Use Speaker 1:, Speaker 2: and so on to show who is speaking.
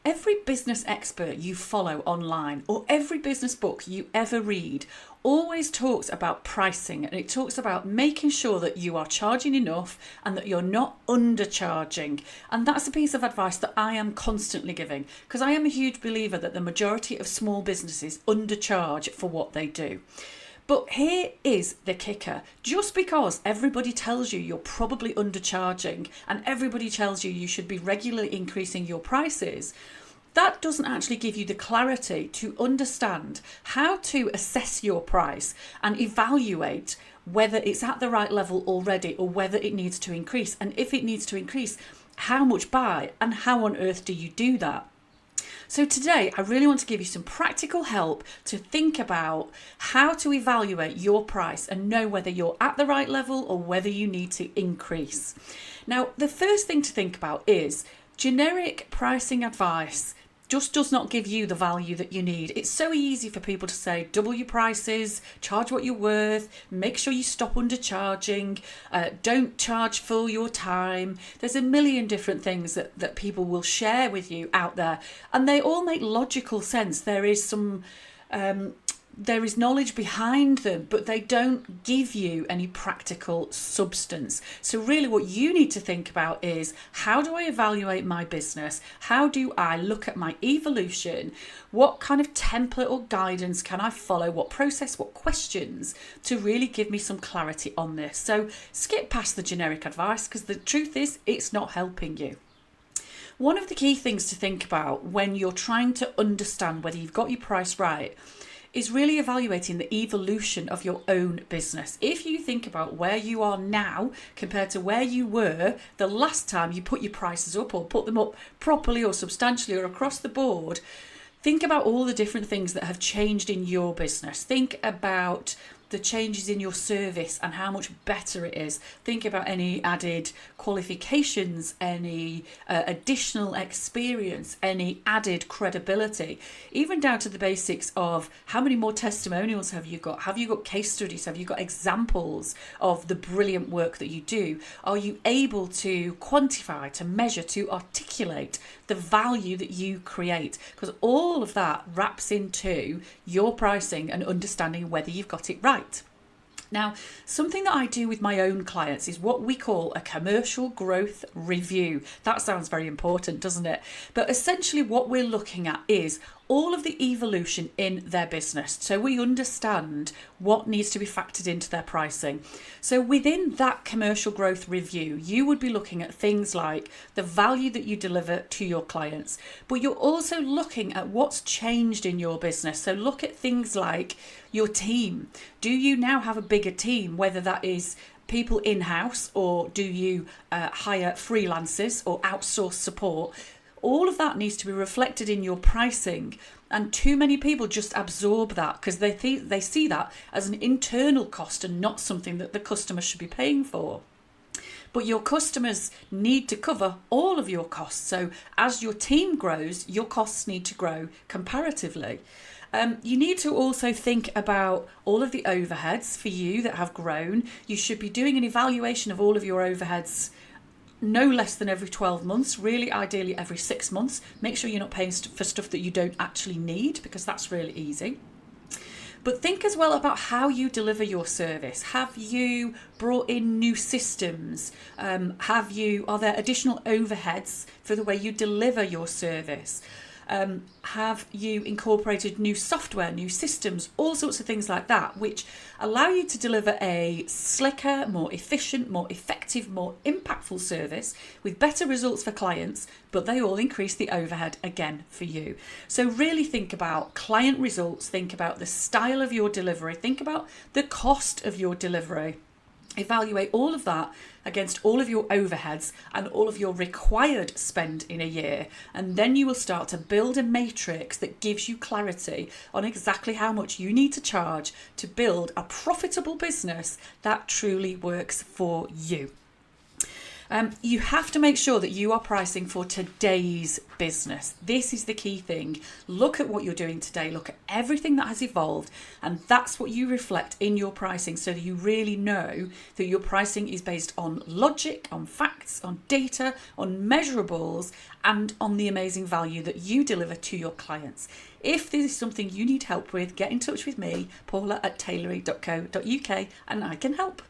Speaker 1: Every business expert you follow online or every business book you ever read always talks about pricing, and it talks about making sure that you are charging enough and that you're not undercharging. And that's a piece of advice that I am constantly giving, because I am a huge believer that the majority of small businesses undercharge for what they do. But here is the kicker. Just because everybody tells you you're probably undercharging and everybody tells you you should be regularly increasing your prices, that doesn't actually give you the clarity to understand how to assess your price and evaluate whether it's at the right level already or whether it needs to increase. And if it needs to increase, how much by, and how on earth do you do that? So today, I really want to give you some practical help to think about how to evaluate your price and know whether you're at the right level or whether you need to increase. Now, the first thing to think about is generic pricing advice just does not give you the value that you need. It's so easy for people to say, double your prices, charge what you're worth, make sure you stop undercharging, don't charge for your time. There's a million different things that people will share with you out there, and they all make logical sense. There is knowledge behind them, but they don't give you any practical substance. So really what you need to think about is, how do I evaluate my business? How do I look at my evolution? What kind of template or guidance can I follow? What process, what questions to really give me some clarity on this? So skip past the generic advice, because the truth is it's not helping you. One of the key things to think about when you're trying to understand whether you've got your price right is really evaluating the evolution of your own business. If you think about where you are now compared to where you were the last time you put your prices up, or put them up properly or substantially or across the board, think about all the different things that have changed in your business. Think about the changes in your service and how much better it is. Think about any added qualifications, any additional experience, any added credibility, even down to the basics of how many more testimonials have you got? Have you got case studies? Have you got examples of the brilliant work that you do? Are you able to quantify, to measure, to articulate the value that you create? Because all of that wraps into your pricing and understanding whether you've got it right. Now, something that I do with my own clients is what we call a commercial growth review. That sounds very important, doesn't it? But essentially what we're looking at is all of the evolution in their business, so we understand what needs to be factored into their pricing. So within that commercial growth review, you would be looking at things like the value that you deliver to your clients, but you're also looking at what's changed in your business. So look at things like your team. Do you now have a bigger team, whether that is people in-house, or do you hire freelancers or outsource support? All of that needs to be reflected in your pricing, and too many people just absorb that because they see that as an internal cost and not something that the customer should be paying for. But your customers need to cover all of your costs. So as your team grows, your costs need to grow comparatively. You need to also think about all of the overheads for you that have grown. You should be doing an evaluation of all of your overheads no less than every 12 months, really ideally every 6 months. Make sure you're not paying for stuff that you don't actually need, because that's really easy. But think as well about how you deliver your service. Have you brought in new systems? Are there additional overheads for the way you deliver your service? Have you incorporated new software, new systems, all sorts of things like that, which allow you to deliver a slicker, more efficient, more effective, more impactful service with better results for clients, but they all increase the overhead again for you. So really think about client results, think about the style of your delivery, think about the cost of your delivery. Evaluate all of that against all of your overheads and all of your required spend in a year, and then you will start to build a matrix that gives you clarity on exactly how much you need to charge to build a profitable business that truly works for you. You have to make sure that you are pricing for today's business. This is the key thing. Look at what you're doing today. Look at everything that has evolved, and that's what you reflect in your pricing, so that you really know that your pricing is based on logic, on facts, on data, on measurables, and on the amazing value that you deliver to your clients. If this is something you need help with, get in touch with me, paula@tailory.co.uk, and I can help.